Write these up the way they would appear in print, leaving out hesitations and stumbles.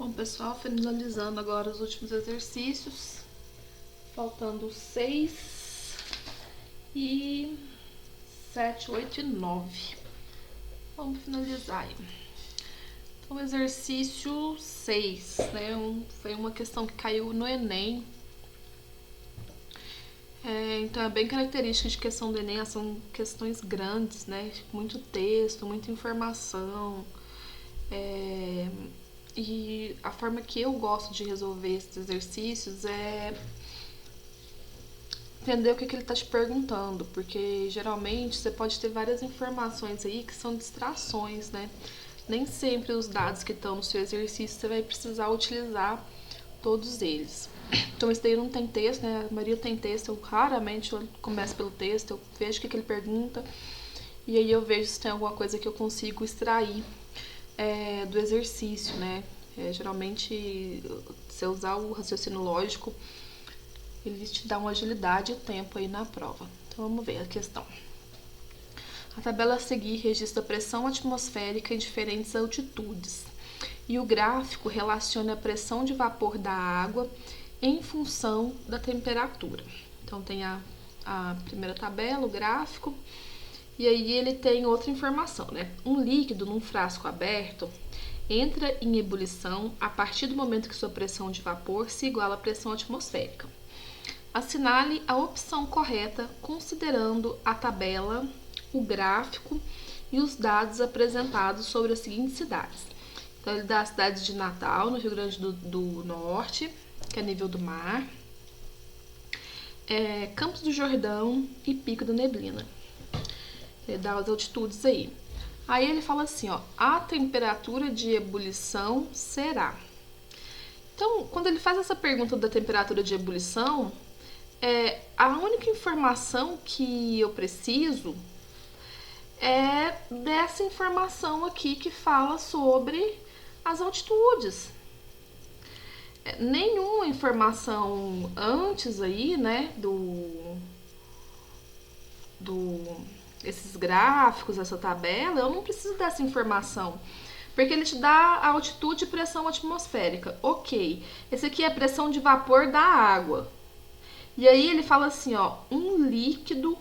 Bom, pessoal, finalizando agora os últimos exercícios, faltando 6 e 7, 8 e 9. Vamos finalizar aí. Então, exercício 6, né? Foi uma questão que caiu no Enem. Então, é bem característica de questão do Enem, são questões grandes, né? Muito texto, muita informação. E a forma que eu gosto de resolver esses exercícios é entender o que ele está te perguntando, porque geralmente você pode ter várias informações aí que são distrações, né? Nem sempre os dados que estão no seu exercício você vai precisar utilizar todos eles. Então, esse daí não tem texto, né? A maioria tem texto, eu raramente começo pelo texto, eu vejo o que ele pergunta e aí eu vejo se tem alguma coisa que eu consigo extrair do exercício, né? Geralmente, se usar o raciocínio lógico, ele te dá uma agilidade e tempo aí na prova. Então, vamos ver a questão. A tabela a seguir registra a pressão atmosférica em diferentes altitudes. E o gráfico relaciona a pressão de vapor da água em função da temperatura. Então, tem a primeira tabela, o gráfico, e aí ele tem outra informação, né? Um líquido num frasco aberto entra em ebulição a partir do momento que sua pressão de vapor se iguala à pressão atmosférica. Assinale a opção correta considerando a tabela, o gráfico e os dados apresentados sobre as seguintes cidades. Então, ele dá a cidade de Natal, no Rio Grande do Norte, que é nível do mar, Campos do Jordão e Pico da Neblina. Ele dá as altitudes aí. Aí ele fala assim, ó, a temperatura de ebulição será. Então, quando ele faz essa pergunta da temperatura de ebulição, a única informação que eu preciso é dessa informação aqui que fala sobre as altitudes. Nenhuma informação antes aí, né, esses gráficos, essa tabela, eu não preciso dessa informação. Porque ele te dá a altitude e pressão atmosférica. Ok, esse aqui é a pressão de vapor da água. E aí ele fala assim, ó, um líquido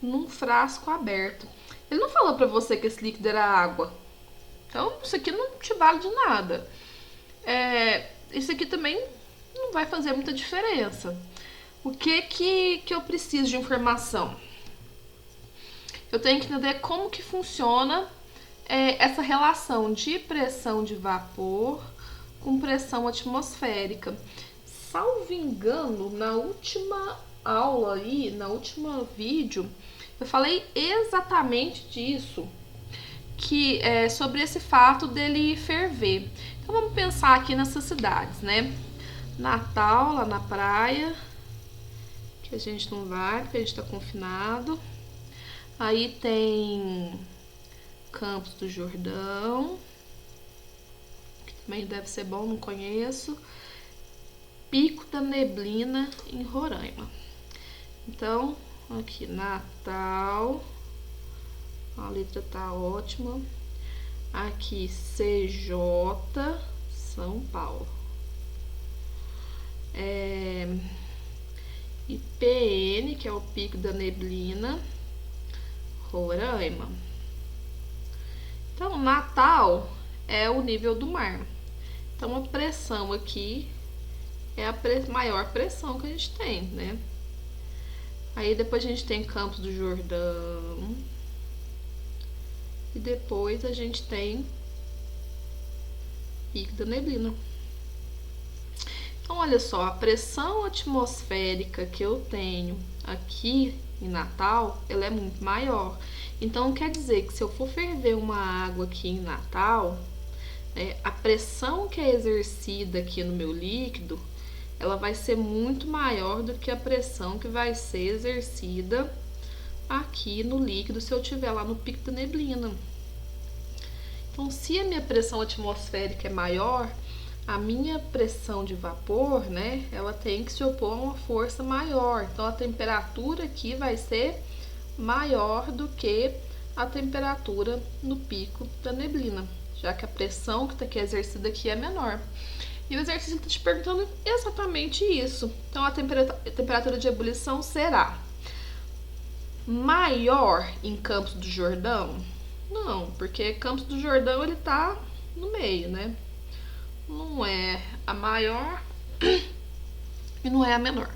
num frasco aberto. Ele não falou pra você que esse líquido era água. Então, isso aqui não te vale de nada. Isso aqui também não vai fazer muita diferença. O que eu preciso de informação? Eu tenho que entender como que funciona essa relação de pressão de vapor com pressão atmosférica. Salvo engano, na última aula aí, na última vídeo, eu falei exatamente disso, que é sobre esse fato dele ferver. Então, vamos pensar aqui nessas cidades, né? Natal, lá na praia, que a gente não vai, porque a gente tá confinado. Aí tem Campos do Jordão, que também deve ser bom, não conheço. Pico da Neblina, em Roraima. Então, aqui, Natal, a letra tá ótima. Aqui, CJ, São Paulo. IPN, que é o Pico da Neblina, Roraima. Então, Natal é o nível do mar. Então, a pressão aqui é a maior pressão que a gente tem, né? Aí depois a gente tem Campos do Jordão. E depois a gente tem Pico da Neblina. Então, olha só, a pressão atmosférica que eu tenho aqui em Natal, ela é muito maior. Então, quer dizer que se eu for ferver uma água aqui em Natal, a pressão que é exercida aqui no meu líquido, ela vai ser muito maior do que a pressão que vai ser exercida aqui no líquido se eu tiver lá no Pico da Neblina. Então, se a minha pressão atmosférica é maior, a minha pressão de vapor, né, ela tem que se opor a uma força maior. Então, a temperatura aqui vai ser maior do que a temperatura no Pico da Neblina. já que a pressão que está exercida aqui é menor. E o exercício está te perguntando exatamente isso. Então, a temperatura de ebulição será maior em Campos do Jordão? Não, porque Campos do Jordão ele tá no meio, né? Não é a maior e não é a menor.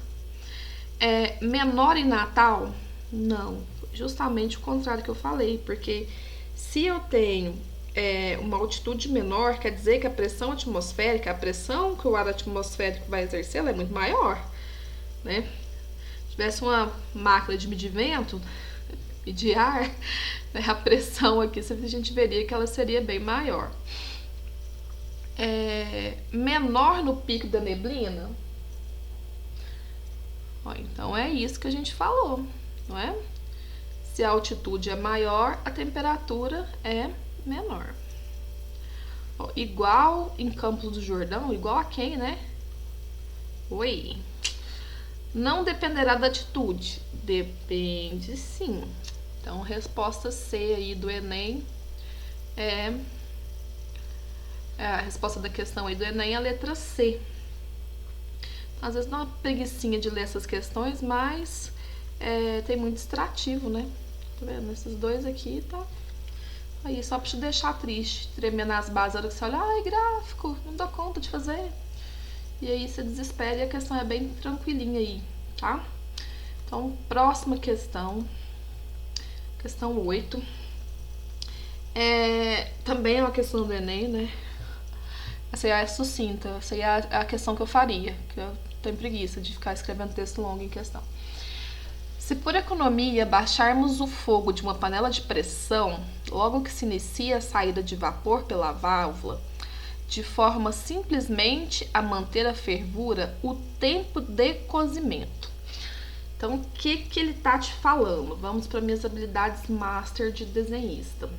É menor em Natal? Não, justamente o contrário que eu falei, porque se eu tenho uma altitude menor, quer dizer que a pressão atmosférica, a pressão que o ar atmosférico vai exercer, ela é muito maior, né? Se tivesse uma máquina de medir vento, medir ar, né, a pressão aqui a gente veria que ela seria bem maior. Menor no pico da neblina? Ó, então é isso que a gente falou, não é? Se a altitude é maior, a temperatura é menor. Ó, igual em Campos do Jordão, igual a quem, né? Oi. Não dependerá da altitude? Depende, sim. Então, resposta C aí do Enem a resposta da questão aí do Enem é a letra C. Às vezes dá uma preguicinha de ler essas questões, mas tem muito distrativo, né? Tá vendo? Esses dois aqui tá aí só pra te deixar triste, tremer nas bases, a hora que você olha, ai, gráfico, não dá conta de fazer. E aí você desespera e a questão é bem tranquilinha aí, tá? Então, próxima questão. Questão 8. Também é uma questão do Enem, né? Essa aí é sucinta, essa aí é a questão que eu faria, que eu tenho preguiça de ficar escrevendo texto longo em questão. Se por economia baixarmos o fogo de uma panela de pressão, logo que se inicia a saída de vapor pela válvula, de forma simplesmente a manter a fervura, o tempo de cozimento. Então, o que ele tá te falando? Vamos para minhas habilidades master de desenhista.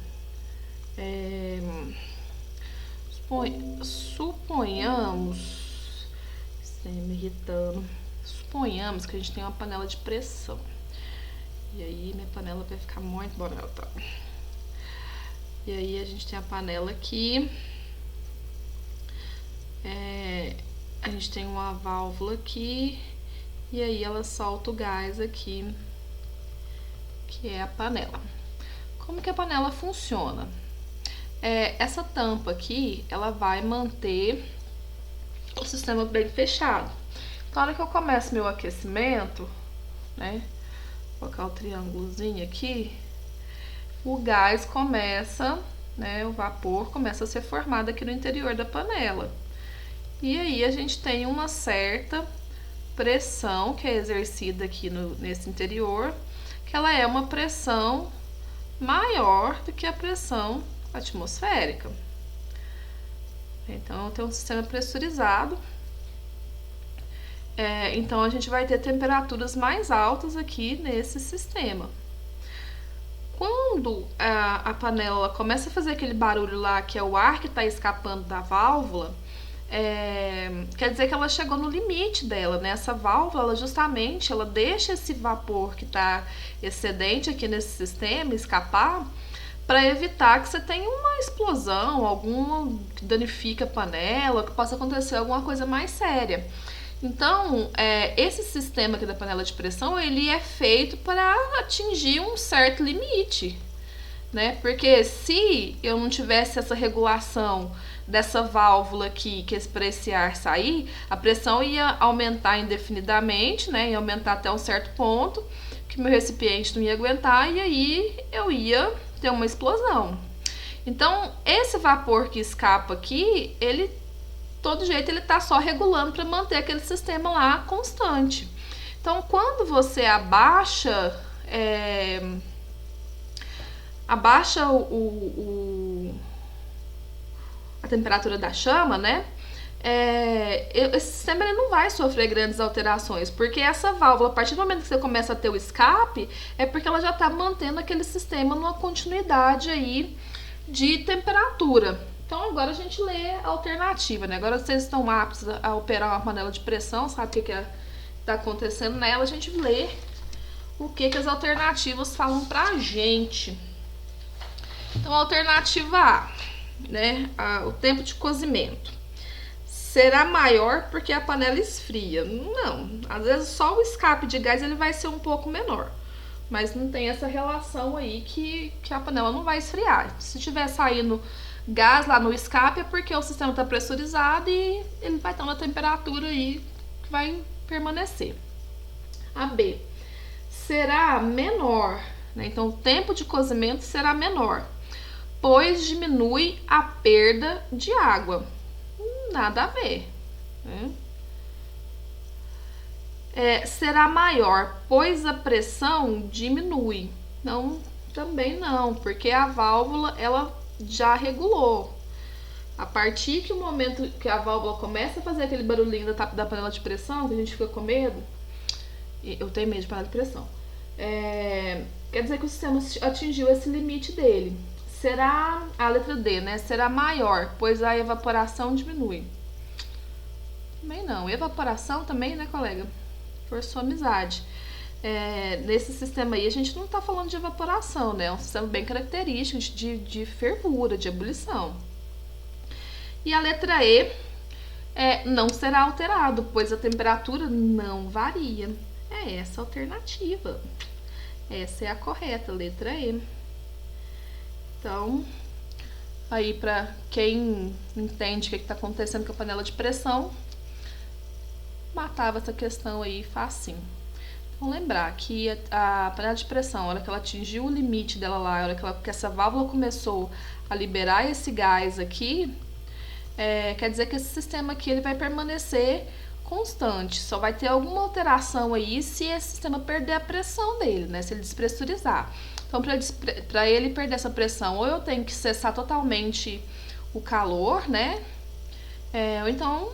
Suponhamos, isso aí me irritando. Suponhamos que a gente tem uma panela de pressão. E aí minha panela vai ficar muito bonita. E aí a gente tem a panela aqui. A gente tem uma válvula aqui. E aí ela solta o gás aqui, que é a panela. Como que a panela funciona? Essa tampa aqui, ela vai manter o sistema bem fechado. Então, na hora que eu começo meu aquecimento, né, vou colocar o triângulozinho aqui, o gás começa, né, o vapor começa a ser formado aqui no interior da panela. E aí a gente tem uma certa pressão que é exercida aqui nesse interior, que ela é uma pressão maior do que a pressão atmosférica. Então, eu tenho um sistema pressurizado. Então, a gente vai ter temperaturas mais altas aqui nesse sistema. Quando a panela começa a fazer aquele barulho lá, que é o ar que está escapando da válvula, quer dizer que ela chegou no limite dela, né? Essa válvula, ela deixa esse vapor que está excedente aqui nesse sistema escapar, para evitar que você tenha uma explosão, alguma que danifique a panela, que possa acontecer alguma coisa mais séria. Então, esse sistema aqui da panela de pressão, ele é feito para atingir um certo limite, né? Porque se eu não tivesse essa regulação dessa válvula aqui, que para esse ar sair, a pressão ia aumentar indefinidamente, né? Ia aumentar até um certo ponto, que meu recipiente não ia aguentar, e aí eu ia ter uma explosão. Então, esse vapor que escapa aqui, todo jeito ele tá só regulando para manter aquele sistema lá constante. Então, quando você abaixa a temperatura da chama, né? Esse sistema ele não vai sofrer grandes alterações, porque essa válvula, a partir do momento que você começa a ter o escape, é porque ela já está mantendo aquele sistema numa continuidade aí de temperatura. Então agora a gente lê a alternativa, né? Agora vocês estão aptos a operar uma panela de pressão, sabe o que está acontecendo nela, a gente lê o que as alternativas falam pra gente. Então, a alternativa A. né, o tempo de cozimento será maior porque a panela esfria. Não, às vezes só o escape de gás ele vai ser um pouco menor, mas não tem essa relação aí que a panela não vai esfriar. Se tiver saindo gás lá no escape é porque o sistema está pressurizado e ele vai estar na temperatura aí que vai permanecer. A B será menor, né? Então o tempo de cozimento será menor, pois diminui a perda de água. Nada a ver, né? Será maior, pois a pressão diminui. Não, também não, porque a válvula ela já regulou. A partir que o momento que a válvula começa a fazer aquele barulhinho da panela de pressão, que a gente fica com medo, eu tenho medo de panela de pressão, quer dizer que o sistema atingiu esse limite dele. Será a letra D, né? Será maior, pois a evaporação diminui. Também não. Evaporação também, né, colega? Por sua amizade. Nesse sistema aí, a gente não tá falando de evaporação, né? É um sistema bem característico de fervura, de ebulição. E a letra E não será alterado, pois a temperatura não varia. É essa a alternativa. Essa é a correta, letra E. Então, aí para quem entende o que está acontecendo com a panela de pressão, matava essa questão aí facinho. Então, lembrar que a panela de pressão, a hora que ela atingiu o limite dela lá, a hora que essa válvula começou a liberar esse gás aqui, quer dizer que esse sistema aqui ele vai permanecer constante. Só vai ter alguma alteração aí se esse sistema perder a pressão dele, né? Se ele despressurizar. Então, para ele perder essa pressão, ou eu tenho que cessar totalmente o calor, né? Ou então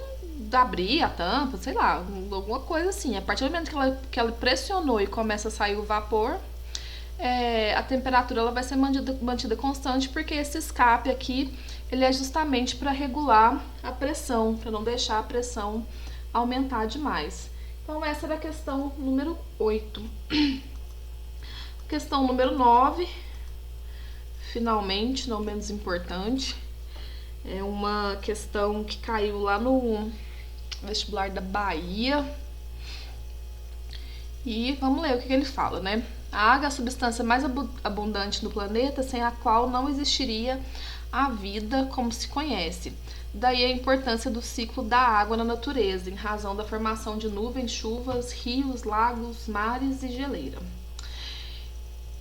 abrir a tampa, sei lá, alguma coisa assim. A partir do momento que ela pressionou e começa a sair o vapor, a temperatura ela vai ser mantida constante, porque esse escape aqui ele é justamente para regular a pressão, para não deixar a pressão aumentar demais. Então, essa era a questão número 8. Questão número 9, finalmente, não menos importante, é uma questão que caiu lá no vestibular da Bahia. E vamos ler o que ele fala, né? A água é a substância mais abundante no planeta, sem a qual não existiria a vida como se conhece. Daí a importância do ciclo da água na natureza, em razão da formação de nuvens, chuvas, rios, lagos, mares e geleira.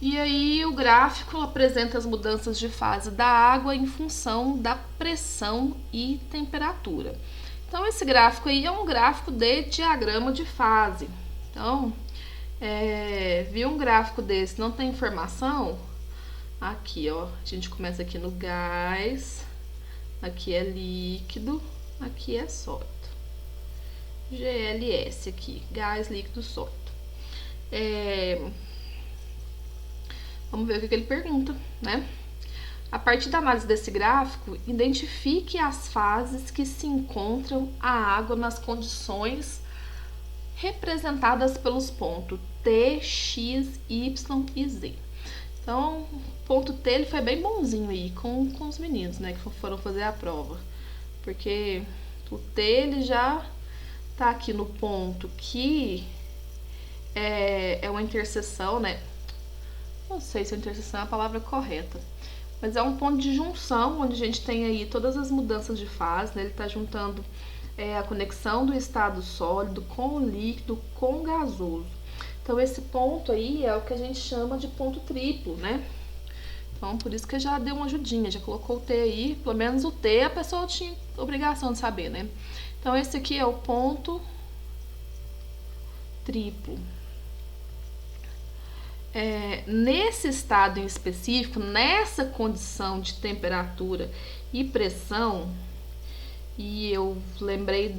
E aí o gráfico apresenta as mudanças de fase da água em função da pressão e temperatura. Então esse gráfico aí é um gráfico de diagrama de fase. Então, viu um gráfico desse, não tem informação? Aqui, ó, a gente começa aqui no gás, aqui é líquido, aqui é sólido. GLS aqui, gás, líquido, sólido. Vamos ver o que ele pergunta, né? A partir da análise desse gráfico, identifique as fases que se encontram a água nas condições representadas pelos pontos T, X, Y e Z. Então, o ponto T ele foi bem bonzinho aí com os meninos, né, que foram fazer a prova. Porque o T ele já tá aqui no ponto que é uma interseção, né? Não sei se a interseção é a palavra correta, mas é um ponto de junção onde a gente tem aí todas as mudanças de fase, né? Ele está juntando a conexão do estado sólido com o líquido com o gasoso. Então esse ponto aí é o que a gente chama de ponto triplo, né? Então por isso que já deu uma ajudinha, já colocou o T aí, pelo menos o T a pessoa tinha obrigação de saber, né? Então esse aqui é o ponto triplo. Nesse estado em específico, nessa condição de temperatura e pressão, e eu lembrei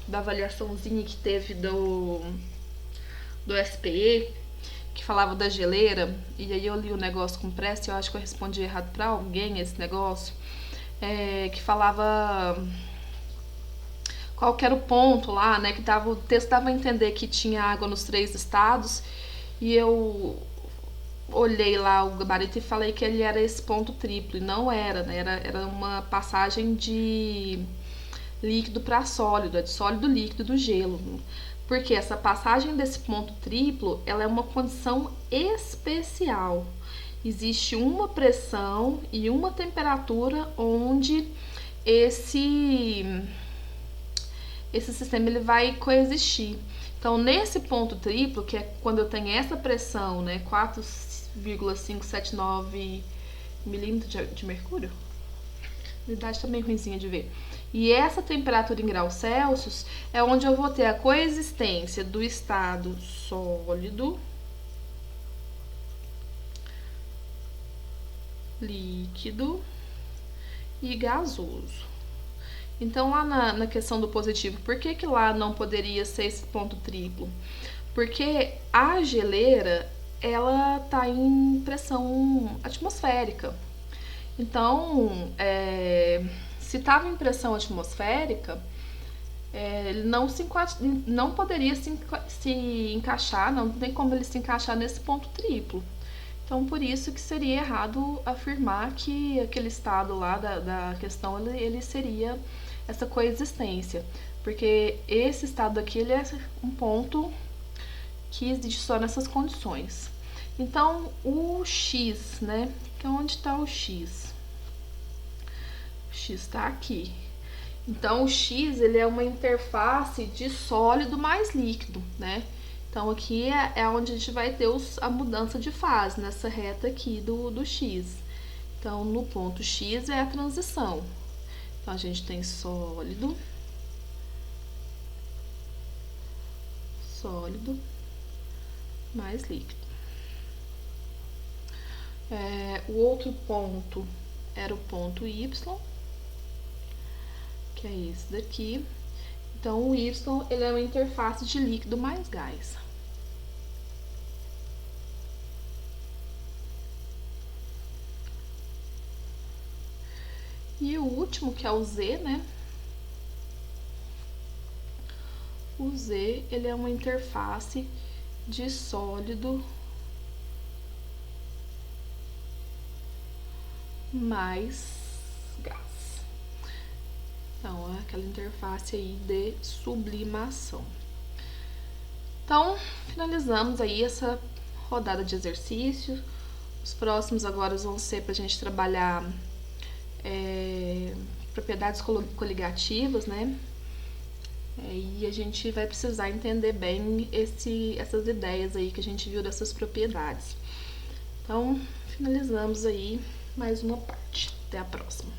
da avaliaçãozinha que teve do SPE, que falava da geleira, e aí eu li o negócio com pressa, eu acho que eu respondi errado para alguém esse negócio, que falava qual que era o ponto lá, né, que o texto dava a entender que tinha água nos 3 estados, e eu olhei lá o gabarito e falei que ele era esse ponto triplo, e não era, né? Era uma passagem de líquido para sólido, de sólido líquido do gelo. Porque essa passagem desse ponto triplo, ela é uma condição especial. Existe uma pressão e uma temperatura onde esse sistema ele vai coexistir. Então, nesse ponto triplo, que é quando eu tenho essa pressão, né, 4,579 milímetros de mercúrio, a unidade tá meio ruimzinha de ver. E essa temperatura em graus Celsius é onde eu vou ter a coexistência do estado sólido, líquido e gasoso. Então, lá na questão do positivo, por que lá não poderia ser esse ponto triplo? Porque a geleira, ela tá em pressão atmosférica. Então, se estava em pressão atmosférica, ele não poderia se encaixar, não tem como ele se encaixar nesse ponto triplo. Então, por isso que seria errado afirmar que aquele estado lá da questão, ele seria essa coexistência. Porque esse estado aqui, ele é um ponto que existe só nessas condições. Então, o X, né? Que é onde está o X? O X está aqui. Então, o X, ele é uma interface de sólido mais líquido, né? Então, aqui é onde a gente vai ter a mudança de fase, nessa reta aqui do X. Então, no ponto X é a transição. Então, a gente tem sólido, mais líquido. O outro ponto era o ponto Y, que é esse daqui. Então, o Y, ele é uma interface de líquido mais gás. E o último, que é o Z, né? O Z, ele é uma interface de sólido mais gás. Então, é aquela interface aí de sublimação. Então, finalizamos aí essa rodada de exercícios. Os próximos agora vão ser para a gente trabalhar propriedades coligativas, né? E a gente vai precisar entender bem essas ideias aí que a gente viu dessas propriedades. Então, finalizamos aí mais uma parte. Até a próxima.